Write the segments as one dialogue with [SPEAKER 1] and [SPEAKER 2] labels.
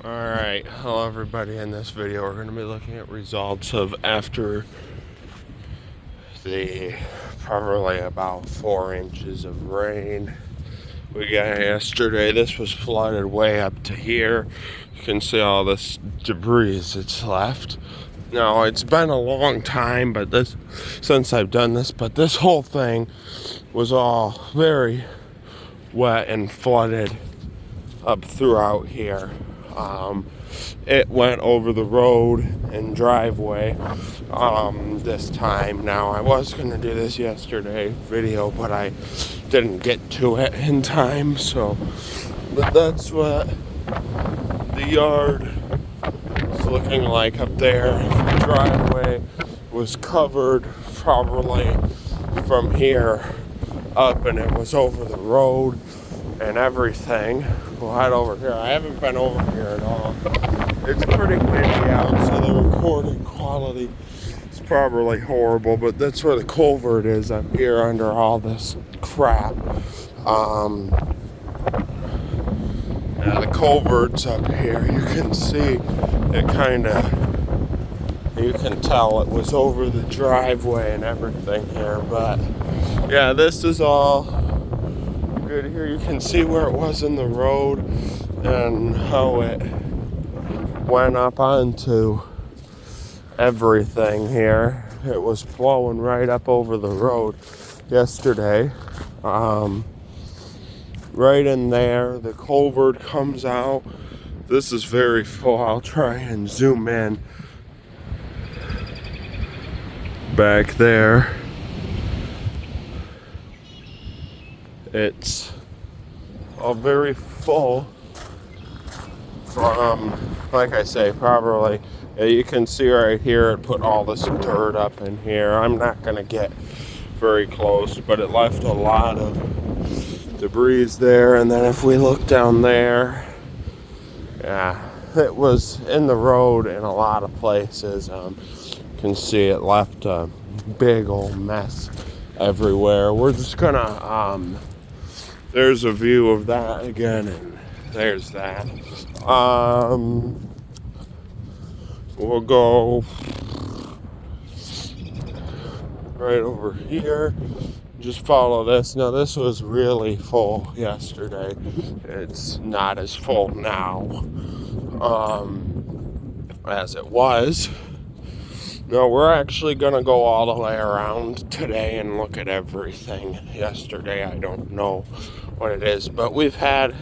[SPEAKER 1] Alright, hello everybody. In this video we're going to be looking at results of after the probably about 4 inches of rain we got yesterday. This was flooded way up to here. You can see all this debris that's left. Now it's been a long time since I've done this, but this whole thing was all very wet and flooded up throughout here. It went over the road and driveway this time. Now I was gonna do this yesterday video, but I didn't get to it in time, so but that's what the yard is looking like up there. The driveway was covered probably from here up, and it was over the road and everything. We'll head over here. I haven't been over here at all. It's pretty windy out, so the recording quality is probably horrible, but that's where the culvert is, up here under all this crap. Yeah, the culvert's up here. You can see you can tell it was over the driveway and everything here, but yeah, this is all good here. You can see where it was in the road and how it went up onto everything here. It was flowing right up over the road yesterday. Right in there, the culvert comes out. This is very full. I'll try and zoom in back there. It's all very full from, like I say, probably, you can see right here, it put all this dirt up in here. I'm not going to get very close, but it left a lot of debris there. And then if we look down there, yeah, it was in the road in a lot of places. You can see it left a big old mess everywhere. We're just gonna there's a view of that again, and there's that. We'll go right over here, just follow this. Now this was really full yesterday. It's not as full now as it was. No, we're actually gonna go all the way around today and look at everything. Yesterday, I don't know what it is, but we've had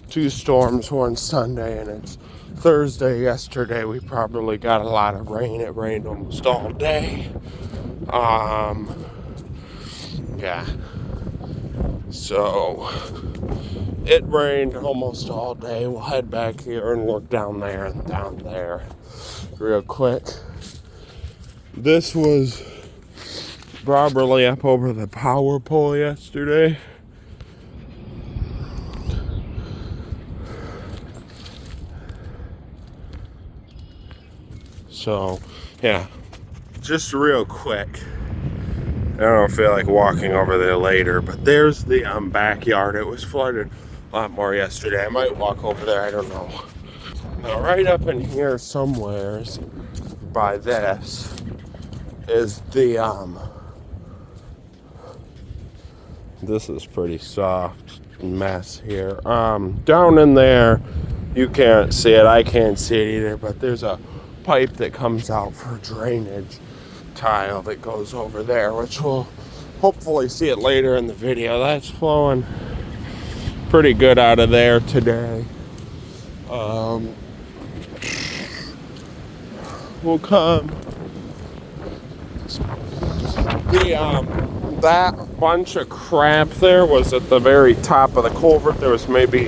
[SPEAKER 1] 2 storms, one Sunday and it's Thursday. Yesterday we probably got a lot of rain. It rained almost all day. Yeah, so it rained almost all day. We'll head back here and look down there and down there real quick. This was probably up over the power pole yesterday. So, yeah, just real quick. I don't feel like walking over there later, but there's the backyard. It was flooded a lot more yesterday. I might walk over there, I don't know. Now, right up in here somewheres by this is the this is pretty soft mess here. Down in there, you can't see it, I can't see it either, but there's a pipe that comes out for drainage tile that goes over there, which we'll hopefully see it later in the video. That's flowing pretty good out of there today. We'll come that bunch of crap there was at the very top of the culvert. There was maybe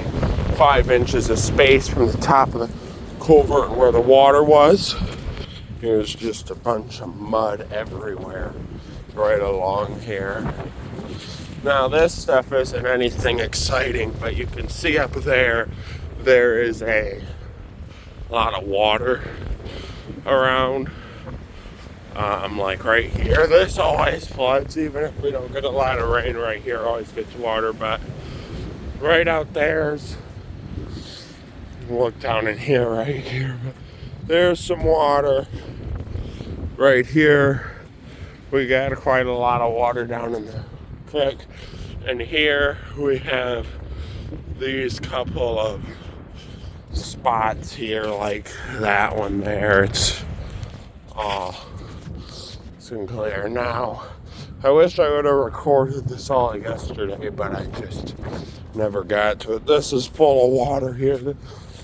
[SPEAKER 1] 5 inches of space from the top of the culvert where the water was. There's just a bunch of mud everywhere right along here. Now this stuff isn't anything exciting, but you can see up there is a lot of water around. Like right here, this always floods. Even if we don't get a lot of rain, right here always gets water. But right out there's look down in here, right here. There's some water right here. We got quite a lot of water down in the creek. And here we have these couple of spots here, like that one there. It's clear now. I wish I would have recorded this all yesterday, but I just never got to it. This is full of water here.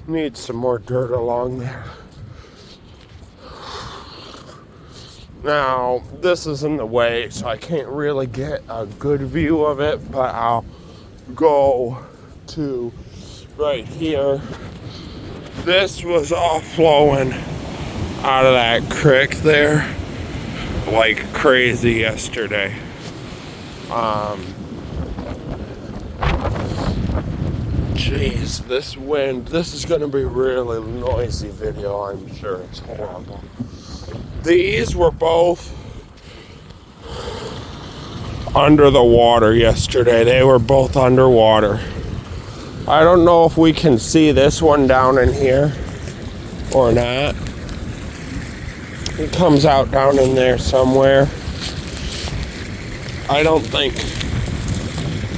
[SPEAKER 1] Needs some more dirt along there. Now, this is in the way, so I can't really get a good view of it, but I'll go to right here. This was all flowing out of that creek there like crazy yesterday. Jeez, this wind, this is gonna be a really noisy video, I'm sure. It's horrible. These were both under the water yesterday. They were both underwater. I don't know if we can see this one down in here or not. It comes out down in there somewhere. I don't think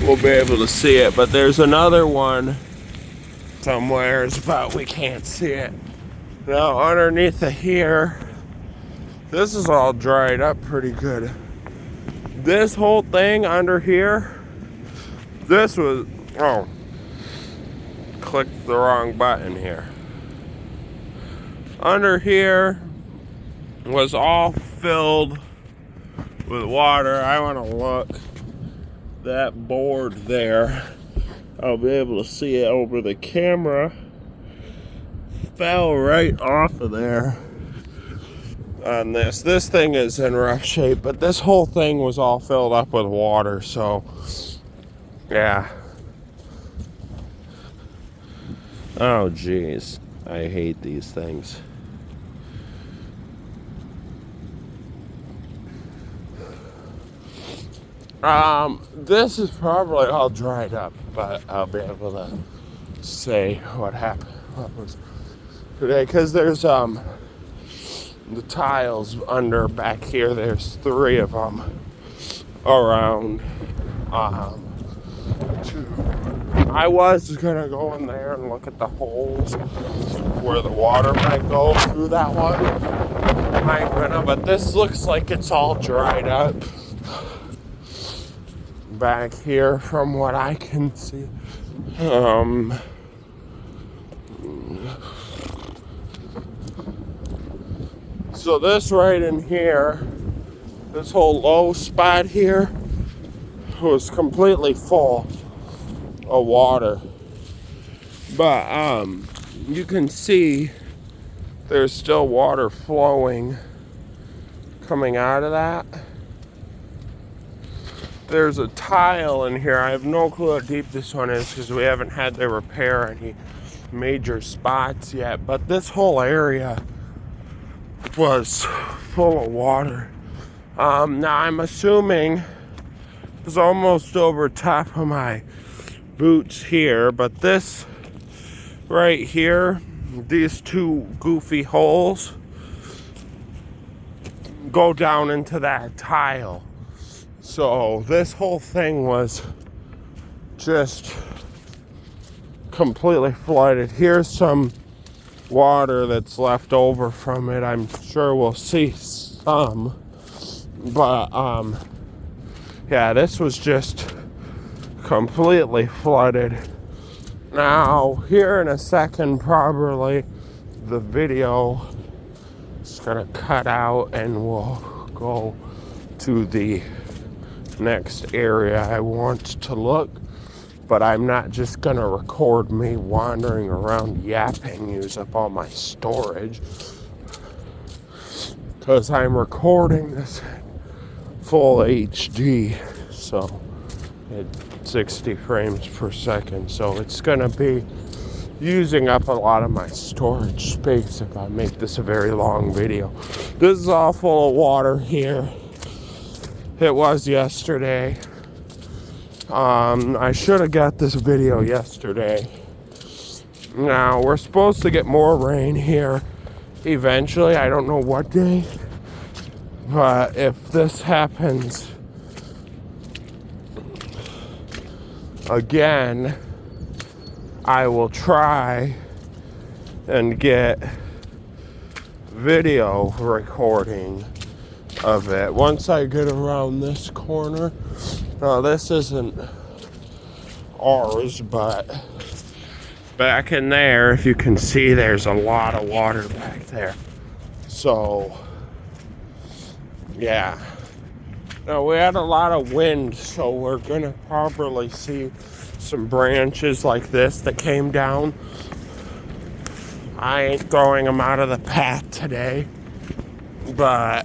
[SPEAKER 1] we'll be able to see it, but there's another one somewhere, but we can't see it. Now underneath of here, this is all dried up pretty good. This whole thing under here, this was, oh, clicked the wrong button here. Under here was all filled with water. I want to look. That board there, I'll be able to see it over the camera. Fell right off of there. On this thing is in rough shape, but this whole thing was all filled up with water, so yeah. Oh geez, I hate these things. This is probably all dried up, but I'll be able to say what happened, what was today, because there's the tiles under back here. There's 3 of them around. I was gonna go in there and look at the holes where the water might go through that one. But this looks like it's all dried up back here from what I can see. So this right in here, this whole low spot here was completely full of water. But you can see there's still water flowing coming out of that. There's a tile in here. I have no clue how deep this one is because we haven't had to repair any major spots yet. But this whole area was full of water. Now I'm assuming it's almost over top of my boots here, but this right here, these 2 goofy holes go down into that tile. So this whole thing was just completely flooded. Here's some water that's left over from it. I'm sure we'll see some, but yeah, this was just completely flooded. Now here in a second, probably the video is gonna cut out and we'll go to the next area I want to look. But I'm not just gonna record me wandering around yapping, use up all my storage, because I'm recording this full HD, so at 60 frames per second. So it's gonna be using up a lot of my storage space if I make this a very long video. This is all full of water here. It was yesterday. I should have got this video yesterday. Now, we're supposed to get more rain here eventually. I don't know what day. But if this happens again, I will try and get video recording of it once I get around this corner. Now, this isn't ours, but back in there, if you can see, there's a lot of water back there. So, yeah. Now, we had a lot of wind, so we're gonna probably see some branches like this that came down. I ain't throwing them out of the path today, but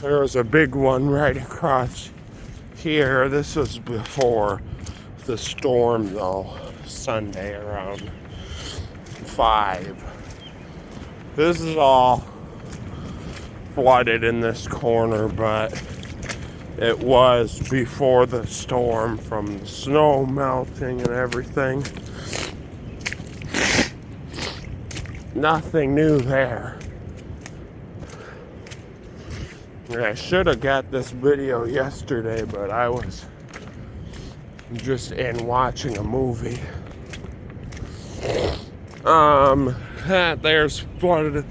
[SPEAKER 1] there was a big one right across here. This was before the storm, though, Sunday around 5. This is all flooded in this corner, but it was before the storm from the snow melting and everything. Nothing new there. I should have got this video yesterday, but I was just in watching a movie. That there's flooded,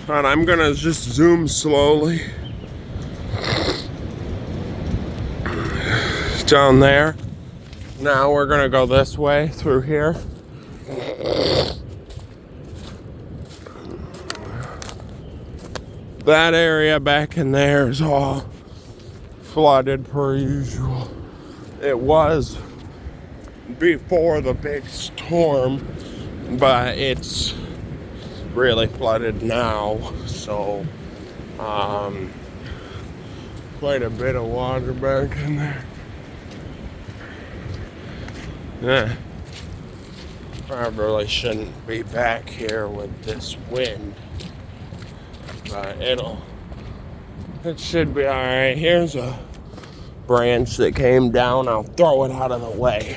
[SPEAKER 1] but I'm gonna just zoom slowly down there. Now we're gonna go this way through here. That area back in there is all flooded per usual. It was before the big storm, but it's really flooded now. So, quite a bit of water back in there. Yeah, probably shouldn't be back here with this wind, but it should be all right. Here's a branch that came down. I'll throw it out of the way.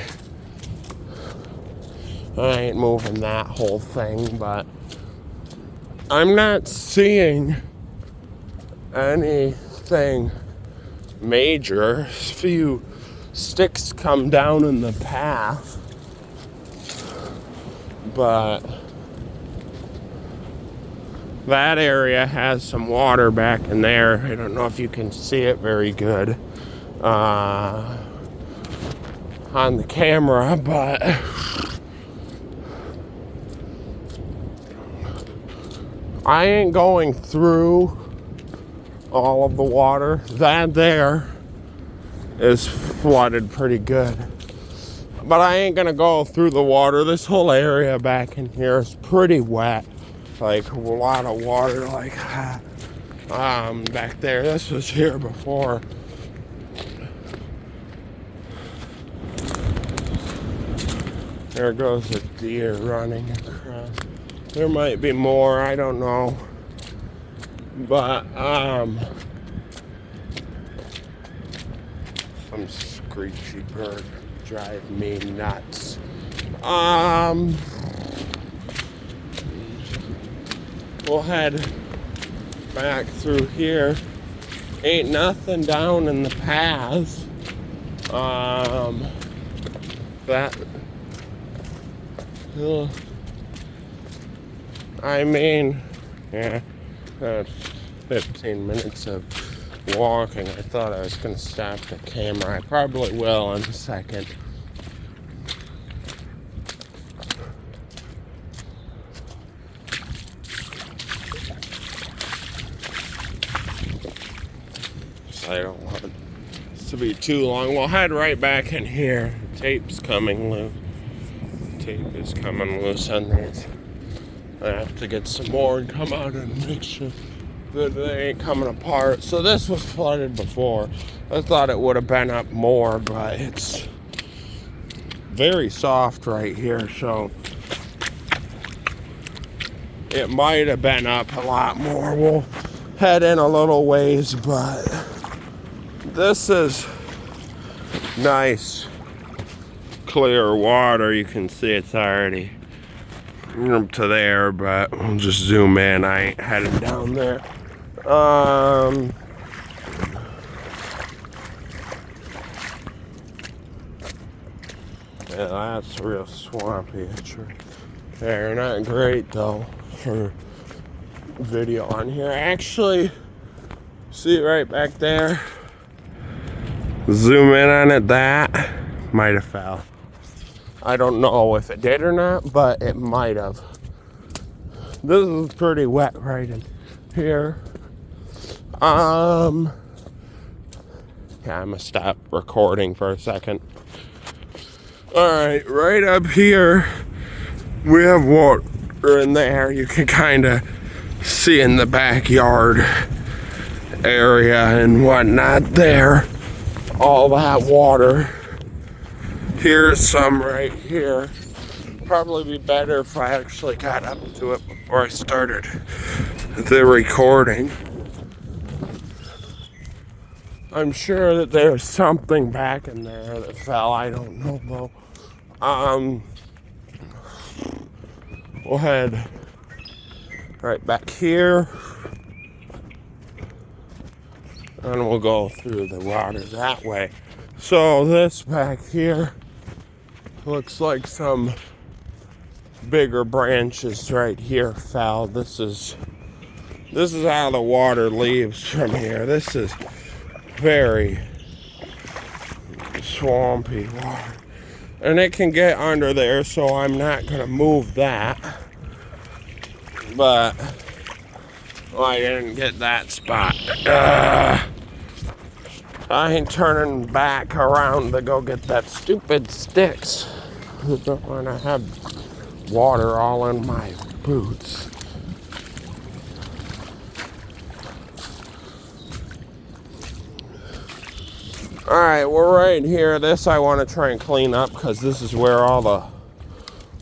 [SPEAKER 1] I ain't moving that whole thing, but I'm not seeing anything major. A few sticks come down in the path, but that area has some water back in there. I don't know if you can see it very good on the camera, but I ain't going through all of the water. That there is flooded pretty good, but I ain't gonna go through the water. This whole area back in here is pretty wet, like a lot of water, like back there. This was here before. There goes a deer running across. There might be more, I don't know, but some screechy bird drive me nuts. We'll head back through here. Ain't nothing down in the path. I mean, yeah, that's 15 minutes of walking. I thought I was going to stop the camera. I probably will in a second. So I don't want it to be too long. We'll head right back in here. The tape's coming loose. The tape is coming loose on these. I have to get some more and come out and make sure that they ain't coming apart. So this was flooded before. I thought it would have been up more, but it's very soft right here, so it might have been up a lot more. We'll head in a little ways, but this is nice clear water. You can see it's already up to there, but we'll just zoom in. I ain't headed down there. Yeah, that's real swampy. It's right there. Not great though for video on here. Actually, see right back there. Zoom in on it. That might have fell. I don't know if it did or not, but it might have. This is pretty wet right in here. Yeah, I'm gonna stop recording for a second. Alright, right up here, we have water in there. You can kind of see in the backyard area and whatnot there. All that water. Here's some right here. Probably be better if I actually got up to it before I started the recording. I'm sure that there's something back in there that fell. I don't know though. We'll head right back here, and we'll go through the water that way. So this back here looks like some bigger branches right here fell. This is how the water leaves from here. This is very swampy water, and it can get under there, so I'm not gonna move that. But I didn't get that spot. I ain't turning back around to go get that stupid sticks. I don't want to have water all in my boots. Alright, we're right here. This I want to try and clean up because this is where all the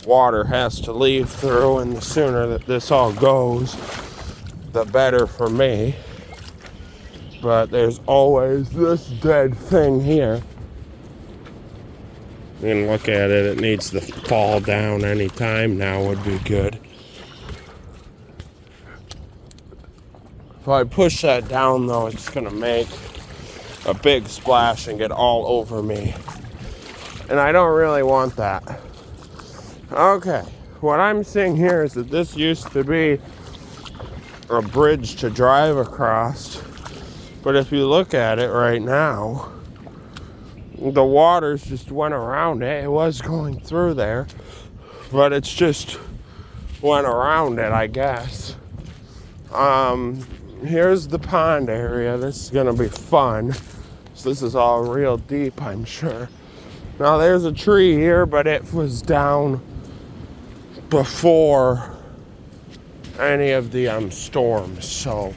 [SPEAKER 1] water has to leave through, and the sooner that this all goes, the better for me. But there's always this dead thing here. You can look at it. It needs to fall down any time now would be good. If I push that down though, it's gonna make a big splash and get all over me. And I don't really want that. Okay, what I'm seeing here is that this used to be a bridge to drive across. But if you look at it right now, the waters just went around it. It was going through there, but it's just went around it, I guess. Here's the pond area. This is gonna be fun. So this is all real deep, I'm sure. Now there's a tree here, but it was down before any of the storms, so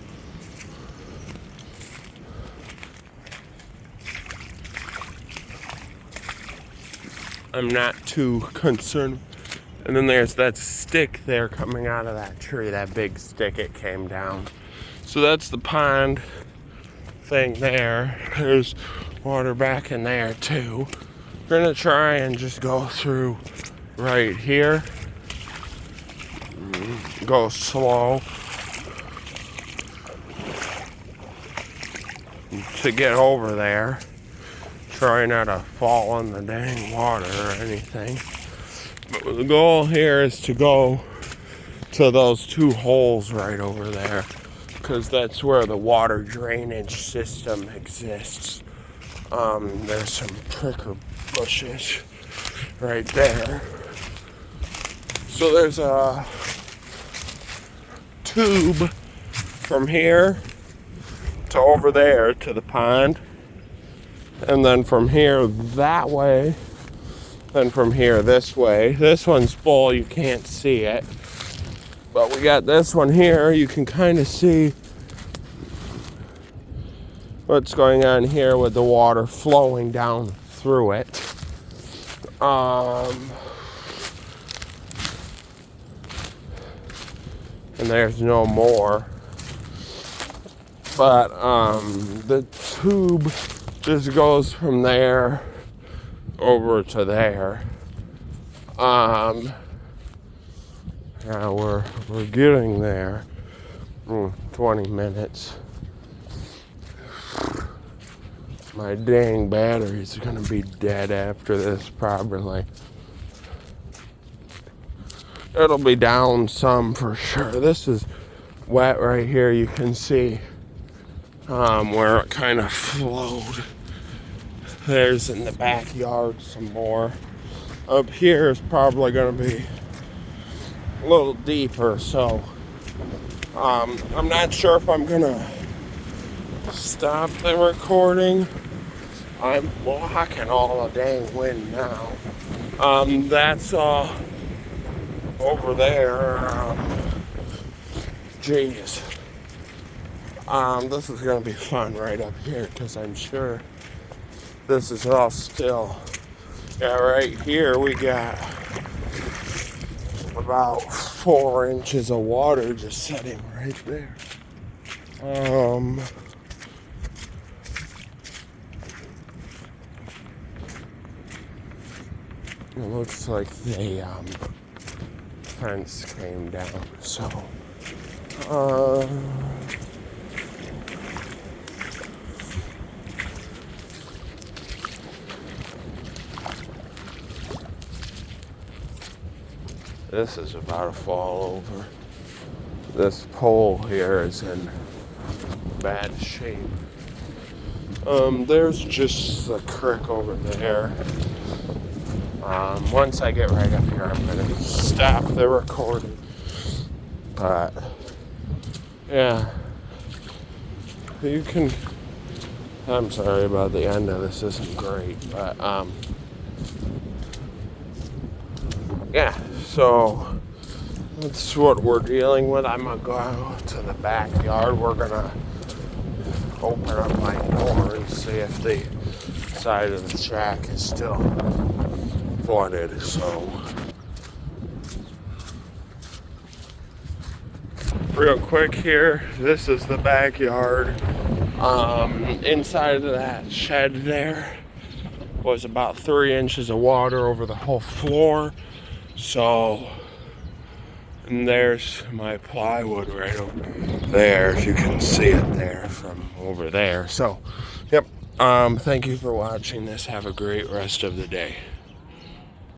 [SPEAKER 1] I'm not too concerned. And then there's that stick there coming out of that tree, that big stick, it came down. So that's the pond thing there. There's water back in there too. We're gonna try and just go through right here. Go slow to get over there. Try not to fall in the dang water or anything. But the goal here is to go to those two holes right over there, because that's where the water drainage system exists. There's some pricker bushes right there. So there's a tube from here to over there to the pond, and then from here that way, then from here this way. This one's full, you can't see it, but we got this one here. You can kind of see what's going on here with the water flowing down through it. And there's no more. But the tube just goes from there over to there. Yeah, we're getting there. 20 minutes. My dang battery's gonna be dead after this, probably. It'll be down some for sure. This is wet right here. You can see where it kind of flowed. There's in the backyard some more. Up here is probably gonna be a little deeper, so I'm not sure if I'm gonna stop the recording. I'm blocking all the dang wind now. That's over there. Geez. This is gonna be fun right up here because I'm sure this is all still. Yeah, right here we got about 4 inches of water just sitting right there. It looks like the fence came down, so this is about to fall over. This pole here is in bad shape. There's just a creek over there. Once I get right up here, I'm gonna stop the recording. But yeah, you can. I'm sorry about the end of this. Isn't great, but yeah. So that's what we're dealing with. I'm gonna go out to the backyard. We're gonna open up my door and see if the side of the shack is still flooded. So real quick here, this is the backyard. Inside of that shed there was about 3 inches of water over the whole floor. So, and there's my plywood right over there, if you can see it there from over there. So, yep. Thank you for watching this. Have a great rest of the day.